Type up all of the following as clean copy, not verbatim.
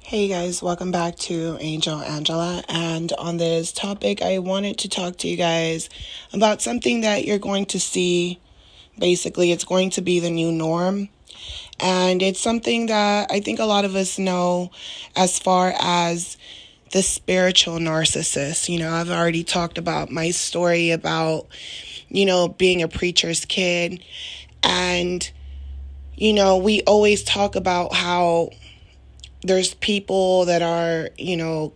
Hey guys, welcome back to Angel Angela. And on this topic, I wanted to talk to you guys about something that you're going to see. Basically, it's going to be the new norm. And it's something that I think a lot of us know as far as the spiritual narcissist. I've already talked about my story about, being a preacher's kid. And, we always talk about how there's people that are,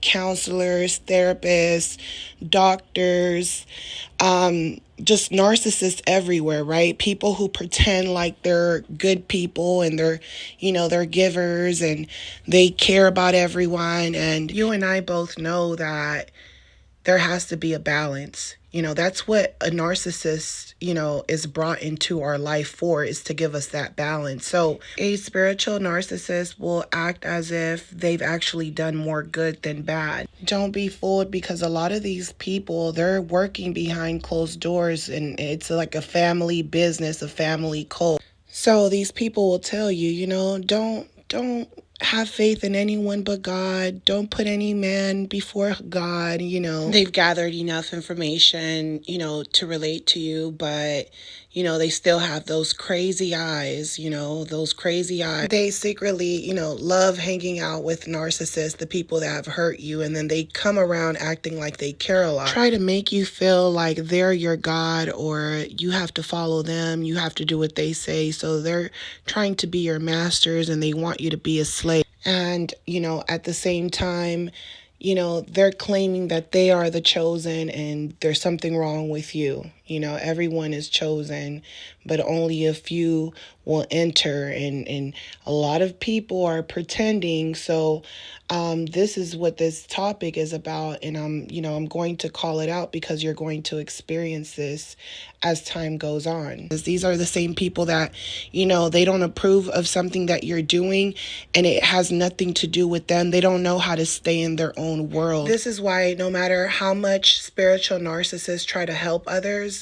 counselors, therapists, doctors, just narcissists everywhere, right? People who pretend like they're good people and they're givers and they care about everyone. And you and I both know that there has to be a balance. That's what a narcissist, is brought into our life for, is to give us that balance. So a spiritual narcissist will act as if they've actually done more good than bad. Don't be fooled, because a lot of these people, they're working behind closed doors and it's like a family business, a family cult. So these people will tell you, don't have faith in anyone but God. Don't put any man before God. They've gathered enough information, to relate to you, but, they still have those crazy eyes, those crazy eyes. They secretly, love hanging out with narcissists, the people that have hurt you, and then they come around acting like they care a lot. Try to make you feel like they're your God, or you have to follow them, you have to do what they say. So they're trying to be your masters and they want you to be a slave. And, at the same time, they're claiming that they are the chosen and there's something wrong with you. Everyone is chosen, but only a few will enter. And a lot of people are pretending. So this is what this topic is about. And I'm going to call it out because you're going to experience this as time goes on. These are the same people that, they don't approve of something that you're doing and it has nothing to do with them. They don't know how to stay in their own world. This is why no matter how much spiritual narcissists try to help others,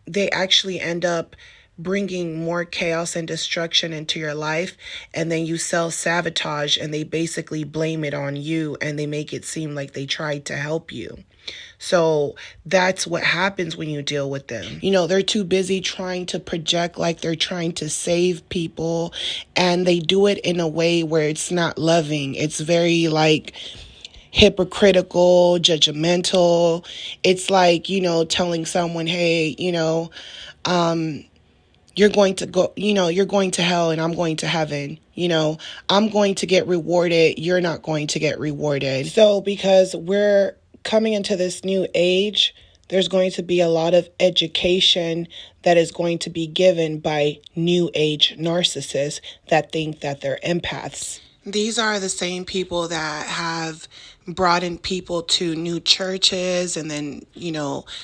they actually end up bringing more chaos and destruction into your life, and then you self-sabotage and they basically blame it on you and they make it seem like they tried to help you. So that's what happens when you deal with them. They're too busy trying to project like they're trying to save people, and they do it in a way where it's not loving. It's very hypocritical, judgmental. It's like, telling someone, hey, you're going to go, you're going to hell and I'm going to heaven. I'm going to get rewarded. You're not going to get rewarded. So because we're coming into this new age, there's going to be a lot of education that is going to be given by new age narcissists that think that they're empaths. These are the same people that have brought in people to new churches and then,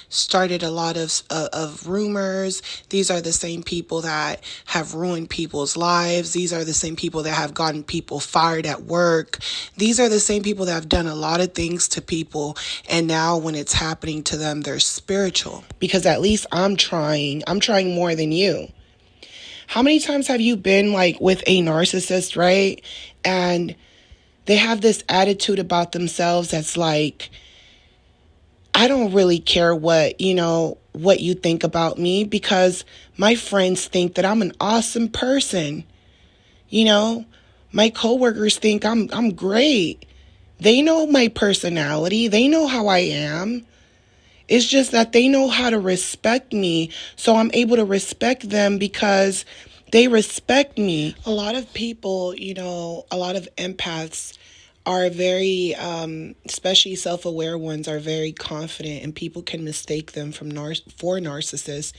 started a lot of rumors. These are the same people that have ruined people's lives. These are the same people that have gotten people fired at work. These are the same people that have done a lot of things to people. And now when it's happening to them, they're spiritual. Because at least I'm trying more than you. How many times have you been with a narcissist, right? And they have this attitude about themselves that's like, I don't really care what you think about me because my friends think that I'm an awesome person. My coworkers think I'm great. They know my personality. They know how I am. It's just that they know how to respect me. So I'm able to respect them because they respect me. A lot of people, a lot of empaths are very, especially self-aware ones, are very confident, and people can mistake them for narcissists.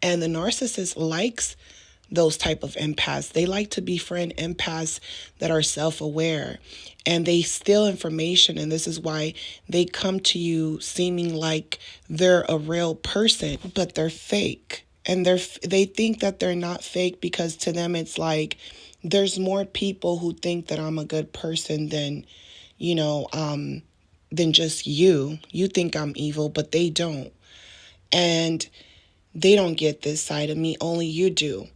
And the narcissist likes those type of empaths. They like to befriend empaths that are self-aware, and they steal information. And this is why they come to you seeming like they're a real person, but they're fake. And they think that they're not fake because to them it's like there's more people who think that I'm a good person than, than just you. You think I'm evil, but they don't. And they don't get this side of me, only you do.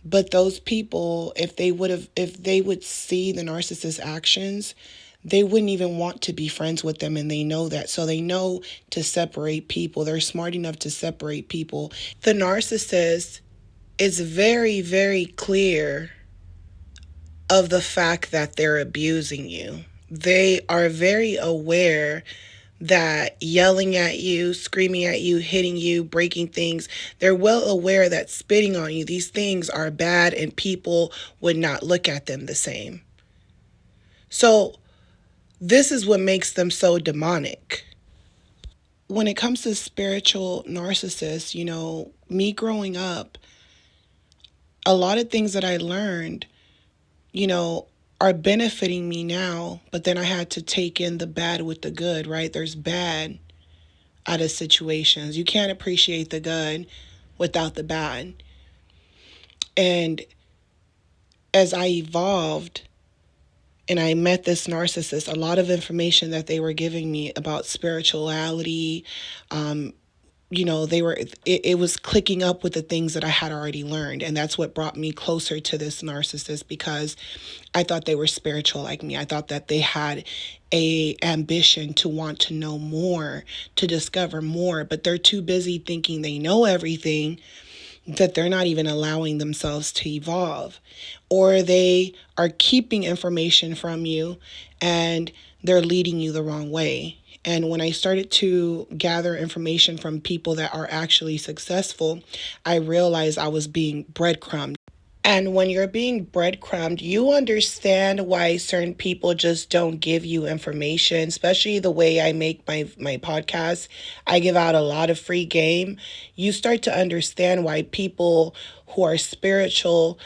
But those people, if they would see the narcissist's actions, they wouldn't even want to be friends with them, and they know that. So they know to separate people. They're smart enough to separate people. The narcissist is very, very clear of the fact that they're abusing you. They are very aware that yelling at you, screaming at you, hitting you, breaking things, they're well aware that spitting on you, these things are bad and people would not look at them the same. So this is what makes them so demonic. When it comes to spiritual narcissists, me growing up, a lot of things that I learned, are benefiting me now, but then I had to take in the bad with the good, right? There's bad out of situations. You can't appreciate the good without the bad. And as I evolved and I met this narcissist, a lot of information that they were giving me about spirituality, it was clicking up with the things that I had already learned. And that's what brought me closer to this narcissist, because I thought they were spiritual like me. I thought that they had a ambition to want to know more, to discover more, but they're too busy thinking they know everything that they're not even allowing themselves to evolve. Or they are keeping information from you and they're leading you the wrong way. And when I started to gather information from people that are actually successful, I realized I was being breadcrumbed. And when you're being breadcrumbed, you understand why certain people just don't give you information, especially the way I make my podcast. I give out a lot of free game. You start to understand why people who are spiritual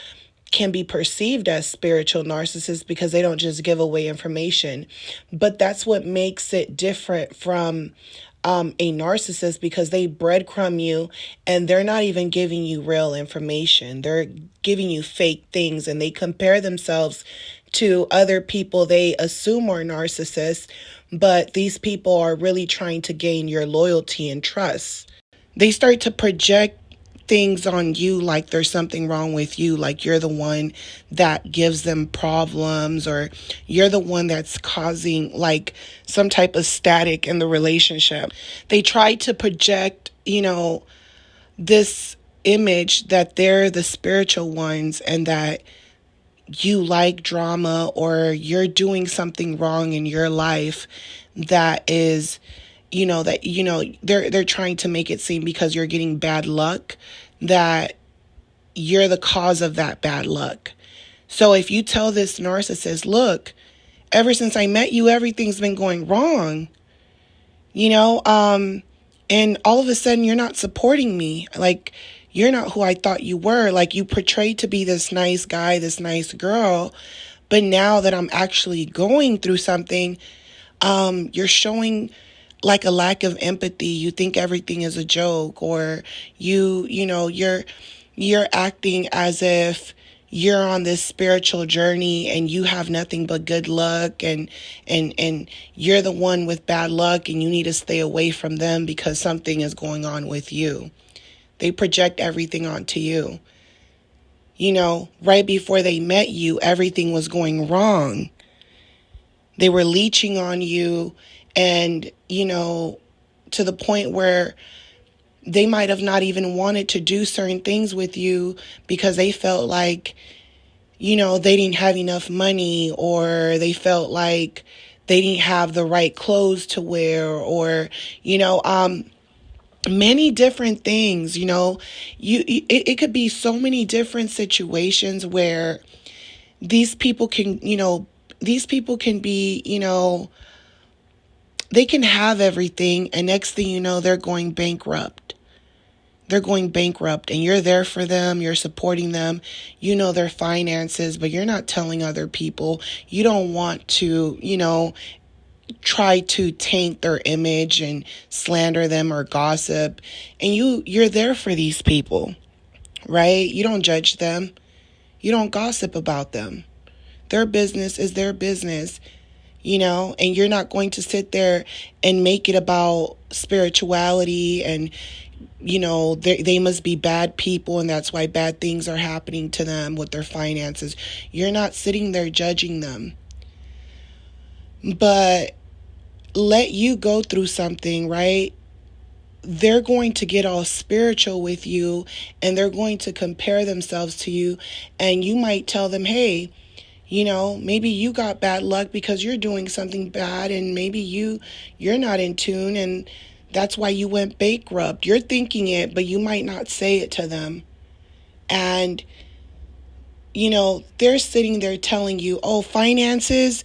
can be perceived as spiritual narcissists, because they don't just give away information. But that's what makes it different from a narcissist, because they breadcrumb you and they're not even giving you real information. They're giving you fake things, and they compare themselves to other people they assume are narcissists, but these people are really trying to gain your loyalty and trust. They start to project things on you like there's something wrong with you, like you're the one that gives them problems, or you're the one that's causing like some type of static in the relationship. They try to project, this image that they're the spiritual ones and that you like drama, or you're doing something wrong in your life that is they're trying to make it seem, because you're getting bad luck, that you're the cause of that bad luck. So if you tell this narcissist, look, ever since I met you, everything's been going wrong, and all of a sudden you're not supporting me. Like, you're not who I thought you were. Like, you portrayed to be this nice guy, this nice girl. But now that I'm actually going through something, you're showing like a lack of empathy. You think everything is a joke, or you're acting as if you're on this spiritual journey and you have nothing but good luck, and you're the one with bad luck, and you need to stay away from them because something is going on with you. They project everything onto you. Right before they met you, everything was going wrong. They were leeching on you, and, to the point where they might have not even wanted to do certain things with you because they felt like, they didn't have enough money, or they felt like they didn't have the right clothes to wear, or, many different things. It could be so many different situations where these people can be, they can have everything, and next thing you know, they're going bankrupt. They're going bankrupt, and you're there for them. You're supporting them. Their finances, but you're not telling other people. You don't want to, try to taint their image and slander them or gossip. And you're there for these people, right? You don't judge them. You don't gossip about them. Their business is their business. and you're not going to sit there and make it about spirituality and, they must be bad people and that's why bad things are happening to them with their finances. You're not sitting there judging them. But let you go through something, right? They're going to get all spiritual with you and they're going to compare themselves to you. And you might tell them, hey, maybe you got bad luck because you're doing something bad and maybe you're not in tune and that's why you went bankrupt. You're thinking it, but you might not say it to them. And they're sitting there telling you, oh, finances,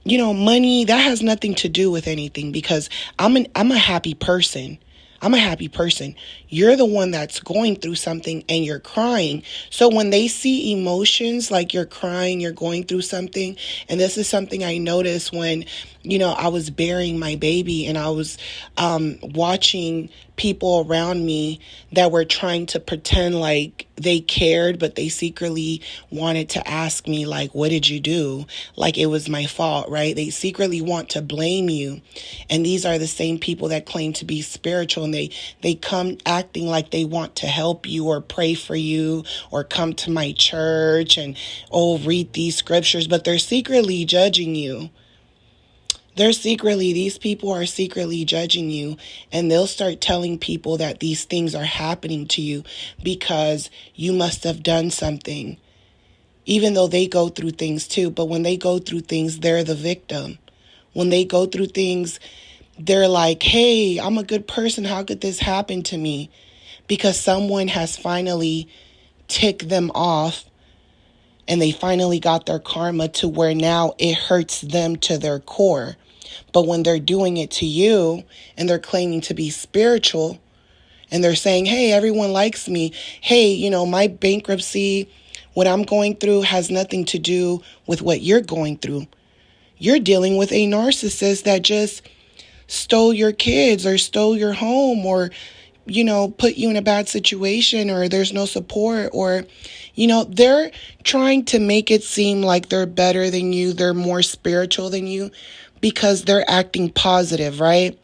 money, that has nothing to do with anything because I'm a happy person. I'm a happy person. You're the one that's going through something and you're crying. So when they see emotions like you're crying, you're going through something, and this is something I noticed when, I was bearing my baby and I was watching people around me that were trying to pretend like they cared, but they secretly wanted to ask me, like, what did you do? Like it was my fault, right? They secretly want to blame you. And these are the same people that claim to be spiritual, and they come acting like they want to help you or pray for you or come to my church and, read these scriptures, but they're secretly judging you. These people are secretly judging you, and they'll start telling people that these things are happening to you because you must have done something, even though they go through things too. But when they go through things, they're the victim. When they go through things, they're like, hey, I'm a good person. How could this happen to me? Because someone has finally ticked them off and they finally got their karma to where now it hurts them to their core. But when they're doing it to you and they're claiming to be spiritual and they're saying, hey, everyone likes me. Hey, my bankruptcy, what I'm going through has nothing to do with what you're going through. You're dealing with a narcissist that just stole your kids or stole your home or, put you in a bad situation, or there's no support, or, they're trying to make it seem like they're better than you. They're more spiritual than you because they're acting positive, right?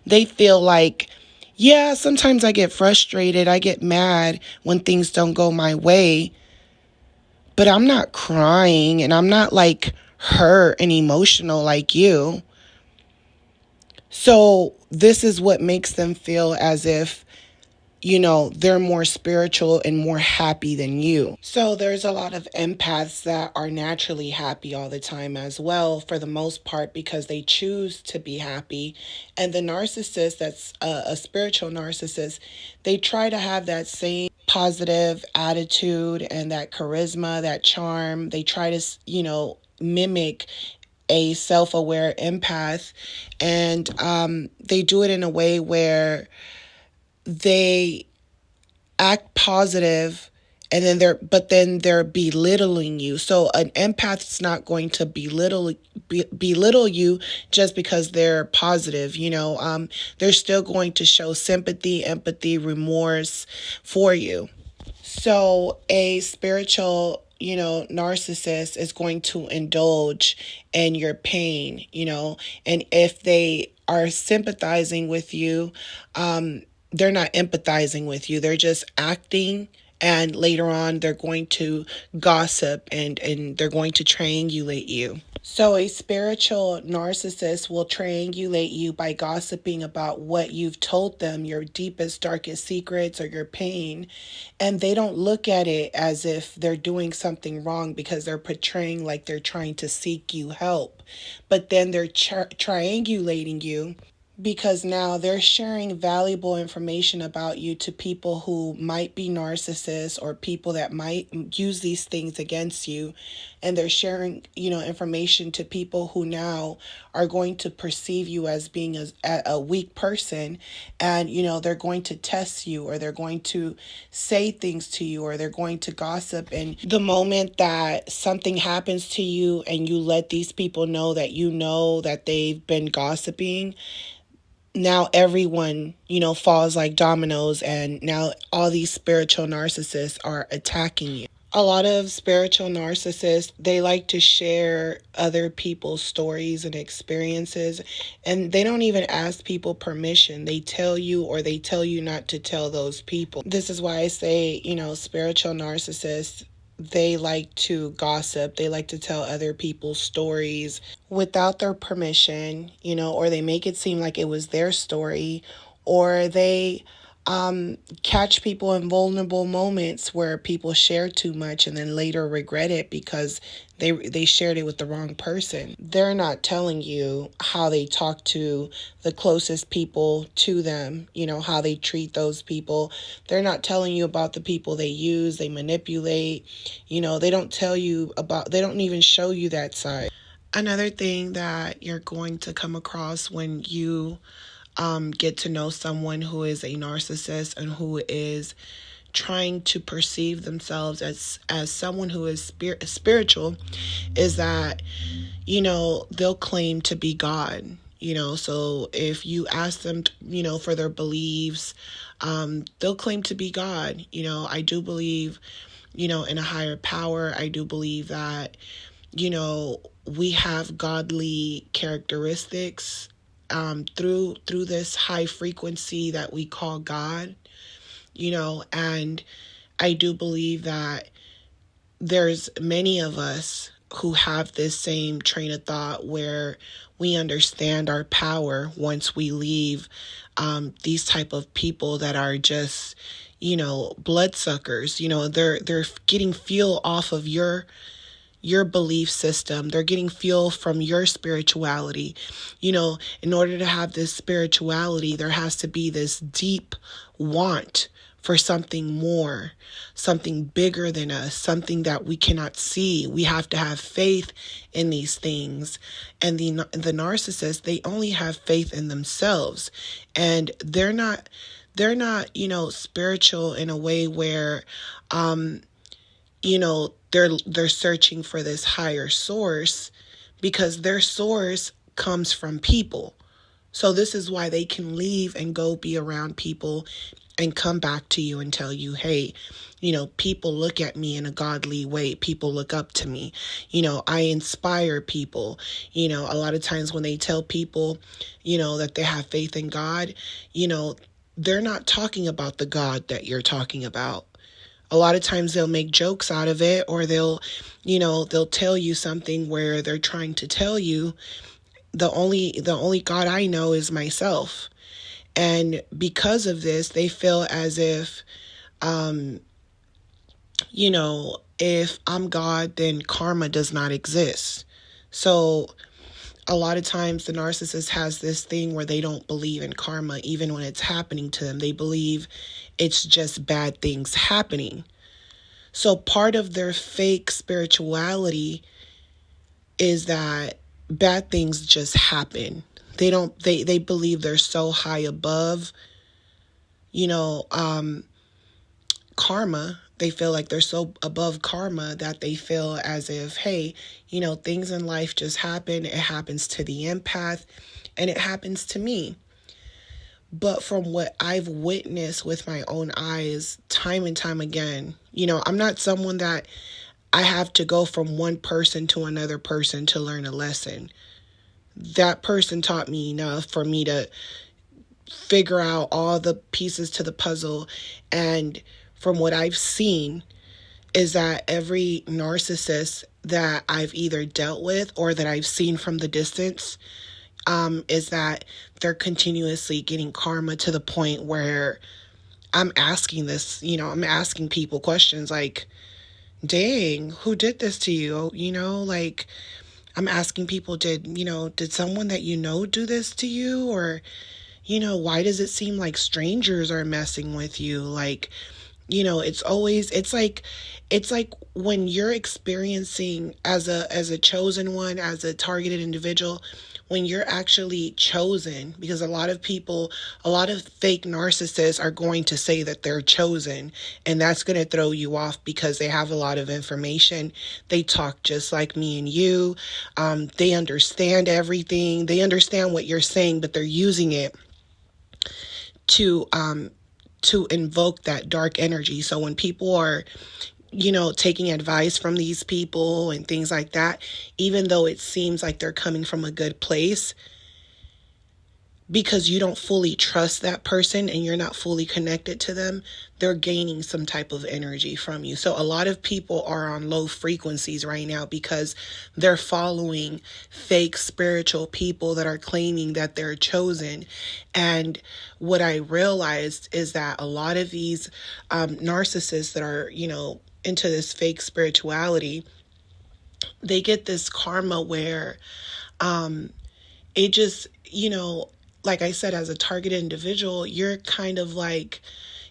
They feel like, yeah, sometimes I get frustrated. I get mad when things don't go my way, but I'm not crying and I'm not like hurt and emotional like you. So this is what makes them feel as if, they're more spiritual and more happy than you. So there's a lot of empaths that are naturally happy all the time as well, for the most part, because they choose to be happy. And the narcissist, that's a spiritual narcissist, they try to have that same positive attitude and that charisma, that charm. They try to, mimic a self-aware empath, and they do it in a way where they act positive, and then they're belittling you. So an empath's not going to belittle you just because they're positive. They're still going to show sympathy, empathy, remorse for you. So a spiritual, narcissist is going to indulge in your pain, and if they are sympathizing with you, they're not empathizing with you. They're just acting. And later on, they're going to gossip and they're going to triangulate you. So a spiritual narcissist will triangulate you by gossiping about what you've told them, your deepest, darkest secrets or your pain. And they don't look at it as if they're doing something wrong because they're portraying like they're trying to seek you help. But then they're triangulating you because now they're sharing valuable information about you to people who might be narcissists or people that might use these things against you. And they're sharing, information to people who now are going to perceive you as being a weak person. And, they're going to test you, or they're going to say things to you, or they're going to gossip. And the moment that something happens to you and you let these people know that they've been gossiping, now everyone, falls like dominoes, and now all these spiritual narcissists are attacking you. A lot of spiritual narcissists, they like to share other people's stories and experiences, and they don't even ask people permission. They tell you, or they tell you not to tell those people. This is why I say, spiritual narcissists, they like to gossip. They like to tell other people's stories without their permission, or they make it seem like it was their story, or they catch people in vulnerable moments where people share too much and then later regret it because they shared it with the wrong person. They're not telling you how they talk to the closest people to them, how they treat those people. They're not telling you about the people they use, they manipulate. They don't tell you about, they don't even show you that side. Another thing that you're going to come across when you get to know someone who is a narcissist and who is trying to perceive themselves as someone who is spiritual is that they'll claim to be God. So if you ask them for their beliefs, they'll claim to be God. I do believe in a higher power. I do believe that we have godly characteristics through this high frequency that we call God, and I do believe that there's many of us who have this same train of thought where we understand our power once we leave these type of people that are just bloodsuckers. They're getting fuel off of your belief system. They're getting fuel from your spirituality. In order to have this spirituality, there has to be this deep want for something more, something bigger than us, something that we cannot see. We have to have faith in these things. And the narcissists, they only have faith in themselves. And they're not spiritual in a way where they're searching for this higher source, because their source comes from people. So this is why they can leave and go be around people and come back to you and tell you, hey, people look at me in a godly way. People look up to me. I inspire people. A lot of times when they tell people, that they have faith in God, they're not talking about the God that you're talking about. A lot of times they'll make jokes out of it, or they'll tell you something where they're trying to tell you the only God I know is myself. And because of this, they feel as if, if I'm God, then karma does not exist. So a lot of times the narcissist has this thing where they don't believe in karma, even when it's happening to them. They believe it's just bad things happening. So part of their fake spirituality is that bad things just happen. They believe they're so high above, karma. They feel like they're so above karma that they feel as if, hey, things in life just happen. It happens to the empath and it happens to me. But from what I've witnessed with my own eyes, time and time again, I'm not someone that I have to go from one person to another person to learn a lesson. That person taught me enough for me to figure out all the pieces to the puzzle. And from what I've seen is that every narcissist that I've either dealt with or that I've seen from the distance, is that they're continuously getting karma to the point where I'm asking I'm asking people questions like, dang, who did this to you? I'm asking people, did someone that do this to you? Or, why does it seem like strangers are messing with you? It's like when you're experiencing as a chosen one, as a targeted individual, when you're actually chosen, because a lot of fake narcissists are going to say that they're chosen, and that's going to throw you off because they have a lot of information. They talk just like me and you. They understand everything. They understand what you're saying, but they're using it to invoke that dark energy. So when people are taking advice from these people and things like that, even though it seems like they're coming from a good place, because you don't fully trust that person and you're not fully connected to them, they're gaining some type of energy from you. So a lot of people are on low frequencies right now because they're following fake spiritual people that are claiming that they're chosen. And what I realized is that a lot of these narcissists that are, into this fake spirituality, they get this karma where it just, like I said, as a target individual, you're kind of like,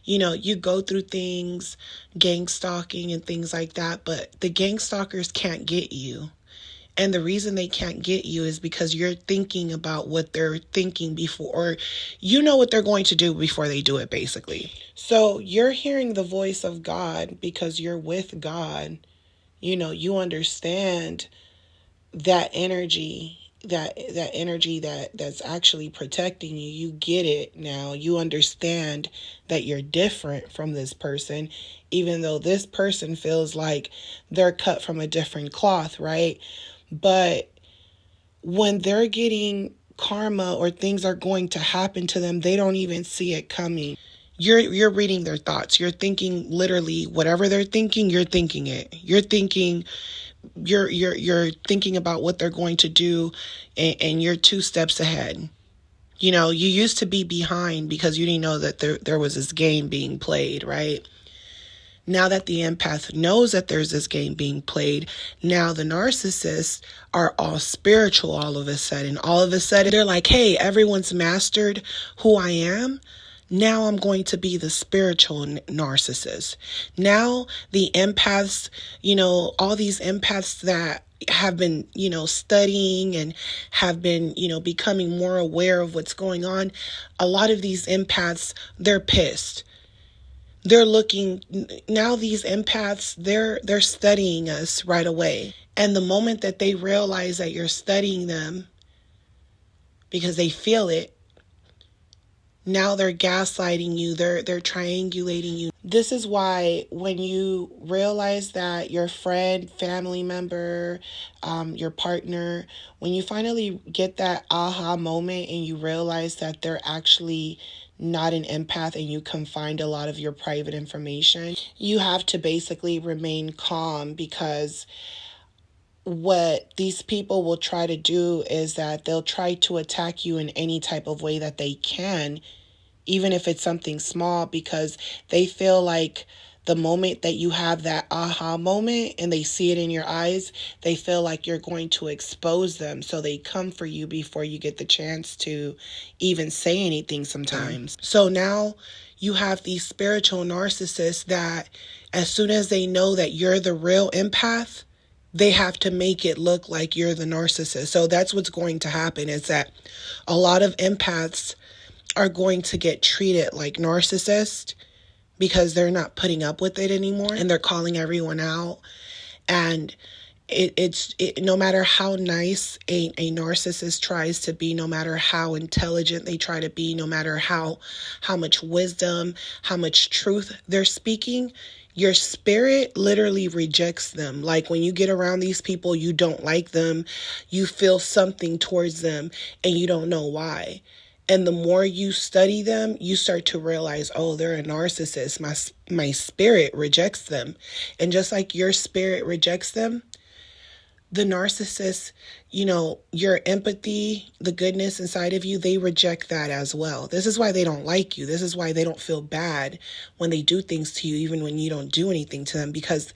you go through things, gang stalking and things like that, but the gang stalkers can't get you. And the reason they can't get you is because you're thinking about what they're thinking before, or what they're going to do before they do it, basically. So you're hearing the voice of God because you're with God. You understand that energy, that energy that's actually protecting you. You get it now. You understand that you're different from this person, even though this person feels like they're cut from a different cloth, right? But when they're getting karma or things are going to happen to them, they don't even see it coming. You're reading their thoughts. You're thinking literally whatever they're thinking, you're thinking it. You're thinking about what they're going to do, and you're 2 steps ahead. You used to be behind because you didn't know that there was this game being played, right? Now that the empath knows that there's this game being played, now the narcissists are all spiritual all of a sudden. All of a sudden, they're like, hey, everyone's mastered who I am. Now I'm going to be the spiritual narcissist. Now the empaths, all these empaths that have been, studying and have been, becoming more aware of what's going on. A lot of these empaths, they're pissed. They're looking now, these empaths, they're studying us right away. And the moment that they realize that you're studying them because they feel it, now they're gaslighting you, they're triangulating you. This is why when you realize that your friend, family member, your partner, when you finally get that aha moment and you realize that they're actually not an empath and you can find a lot of your private information, you have to basically remain calm, because what these people will try to do is that they'll try to attack you in any type of way that they can, even if it's something small, because they feel like the moment that you have that aha moment and they see it in your eyes, they feel like you're going to expose them. So they come for you before you get the chance to even say anything sometimes. So now you have these spiritual narcissists that as soon as they know that you're the real empath, they have to make it look like you're the narcissist. So that's what's going to happen, is that a lot of empaths are going to get treated like narcissists because they're not putting up with it anymore and they're calling everyone out. And it's no matter how nice a narcissist tries to be, no matter how intelligent they try to be, no matter how much wisdom, how much truth they're speaking, your spirit literally rejects them. Like when you get around these people, you don't like them, you feel something towards them and you don't know why. And the more you study them, you start to realize, oh, they're a narcissist. My spirit rejects them. And just like your spirit rejects them, the narcissist, your empathy, the goodness inside of you, they reject that as well. This is why they don't like you. This is why they don't feel bad when they do things to you, even when you don't do anything to them, because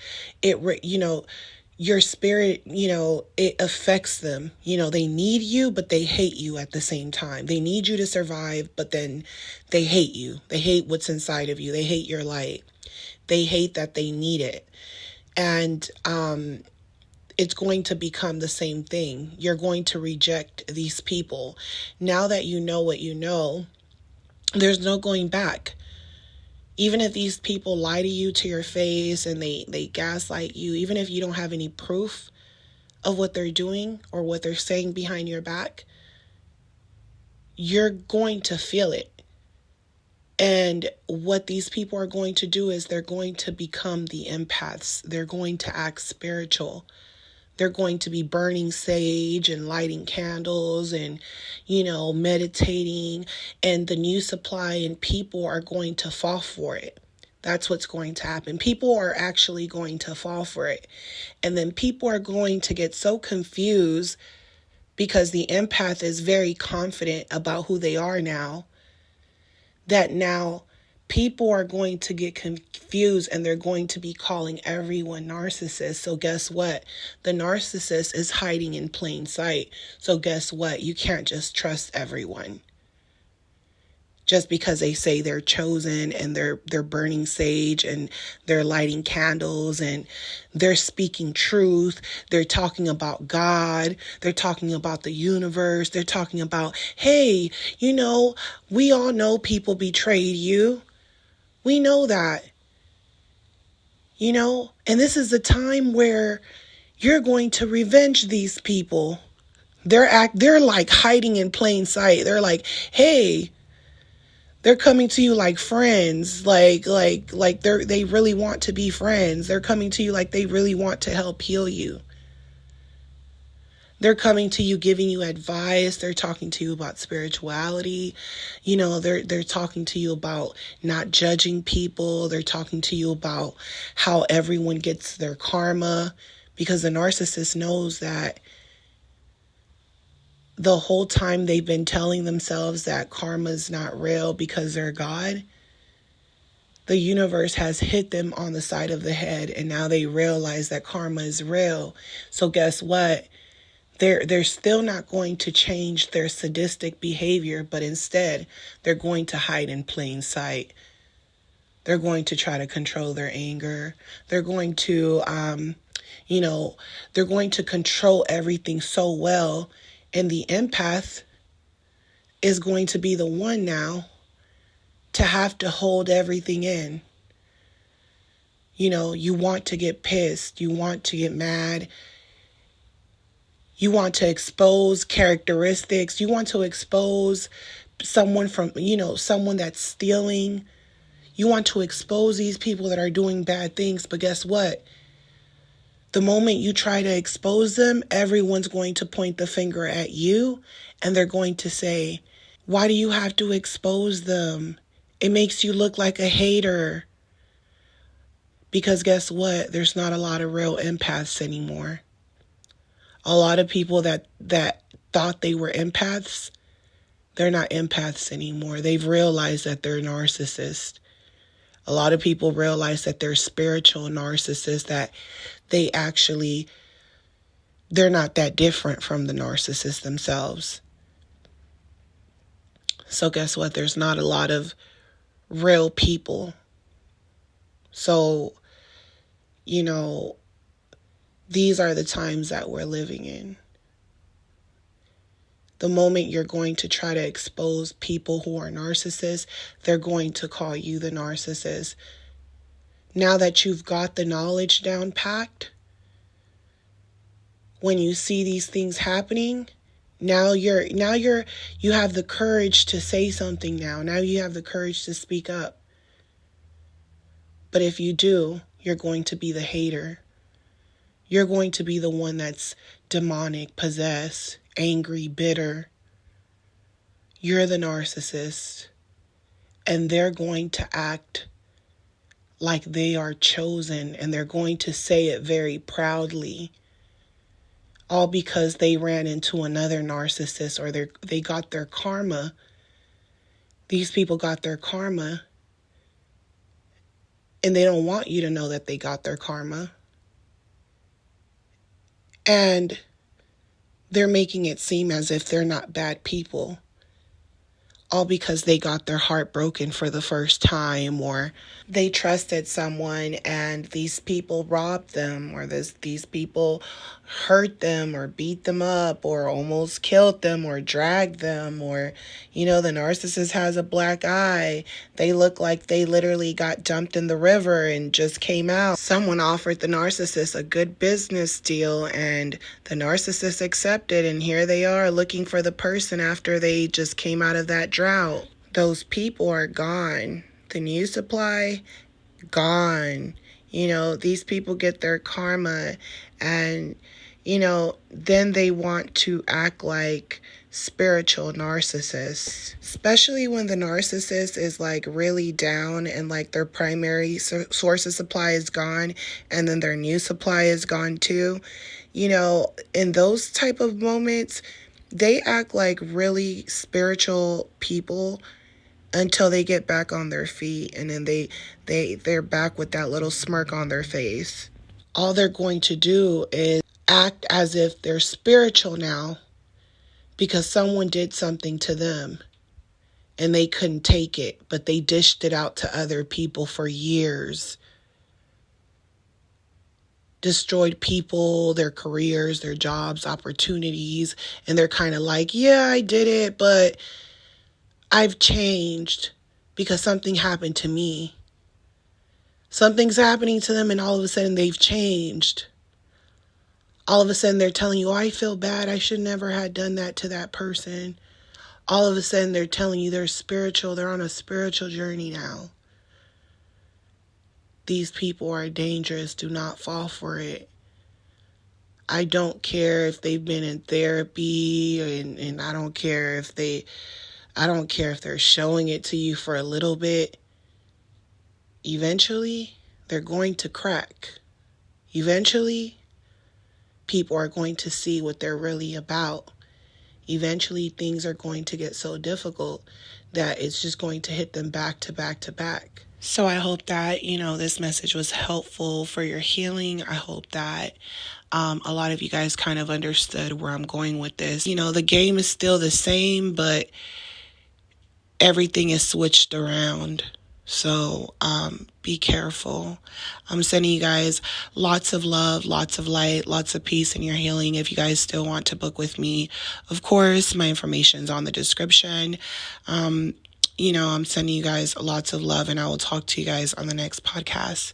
your spirit, it affects them. They need you, but they hate you at the same time. They need you to survive, but then they hate you. They hate what's inside of you. They hate your light. They hate that they need it. And it's going to become the same thing. You're going to reject these people. Now that you know what you know, there's no going back. Even if these people lie to you to your face and they gaslight you, even if you don't have any proof of what they're doing or what they're saying behind your back, you're going to feel it. And what these people are going to do is they're going to become the empaths. They're going to act spiritual. They're going to be burning sage and lighting candles and, meditating. And the new supply and people are going to fall for it. That's what's going to happen. People are actually going to fall for it. And then people are going to get so confused because the empath is very confident about who they are now, that now people are going to get confused and they're going to be calling everyone narcissist. So guess what? The narcissist is hiding in plain sight. So guess what? You can't just trust everyone. Just because they say they're chosen and they're burning sage and they're lighting candles and they're speaking truth. They're talking about God. They're talking about the universe. They're talking about, hey, we all know people betrayed you. We know that. And this is a time where you're going to revenge these people. They're like hiding in plain sight. They're like, hey, they're coming to you like friends, like they really want to be friends. They're coming to you like they really want to help heal you. They're coming to you, giving you advice. They're talking to you about spirituality. They're talking to you about not judging people. They're talking to you about how everyone gets their karma, because the narcissist knows that the whole time they've been telling themselves that karma is not real because they're God, the universe has hit them on the side of the head, and now they realize that karma is real. So guess what? They're still not going to change their sadistic behavior, but instead they're going to hide in plain sight. They're going to try to control their anger. They're going to, they're going to control everything so well. And the empath is going to be the one now to have to hold everything in. You want to get pissed. You want to get mad. You want to expose characteristics. You want to expose someone someone that's stealing. You want to expose these people that are doing bad things. But guess what? The moment you try to expose them, everyone's going to point the finger at you, and they're going to say, why do you have to expose them? It makes you look like a hater. Because guess what? There's not a lot of real empaths anymore. A lot of people that thought they were empaths, they're not empaths anymore. They've realized that they're narcissists. A lot of people realize that they're spiritual narcissists, that they're not that different from the narcissists themselves. So guess what? There's not a lot of real people. So, these are the times that we're living in. The moment you're going to try to expose people who are narcissists, they're going to call you the narcissist. Now that you've got the knowledge down packed, when you see these things happening, now you have the courage to say something now. Now you have the courage to speak up. But if you do, you're going to be the hater. You're going to be the one that's demonic, possessed, angry, bitter. You're the narcissist. And they're going to act like they are chosen, and they're going to say it very proudly. All because they ran into another narcissist, or they got their karma. These people got their karma. And they don't want you to know that they got their karma. And they're making it seem as if they're not bad people. All because they got their heart broken for the first time, or they trusted someone and these people robbed them, or these people hurt them or beat them up or almost killed them or dragged them, or, the narcissist has a black eye. They look like they literally got dumped in the river and just came out. Someone offered the narcissist a good business deal and the narcissist accepted, and here they are looking for the person after they just came out of that drought. those people are gone. The new supply, gone. These people get their karma, and, then they want to act like spiritual narcissists, especially when the narcissist is like really down and like their primary source of supply is gone, and then their new supply is gone too. In those type of moments, they act like really spiritual people until they get back on their feet, and then they're back with that little smirk on their face. All they're going to do is act as if they're spiritual now because someone did something to them and they couldn't take it, but they dished it out to other people for years. Destroyed people, their careers, their jobs, opportunities, and they're kind of like, yeah, I did it, but I've changed because something happened to me. Something's happening to them, and all of a sudden they've changed. All of a sudden they're telling you, oh, I feel bad. I should never have done that to that person. All of a sudden they're telling you they're spiritual. They're on a spiritual journey now. These people are dangerous. Do not fall for it. I don't care if they've been in therapy, and I don't care if they're showing it to you for a little bit. Eventually, they're going to crack. Eventually, people are going to see what they're really about. Eventually, things are going to get so difficult that it's just going to hit them back to back to back. So I hope that, this message was helpful for your healing. I hope that a lot of you guys kind of understood where I'm going with this. The game is still the same, but everything is switched around. So be careful. I'm sending you guys lots of love, lots of light, lots of peace in your healing. If you guys still want to book with me, of course, my information's on the description. I'm sending you guys lots of love, and I will talk to you guys on the next podcast.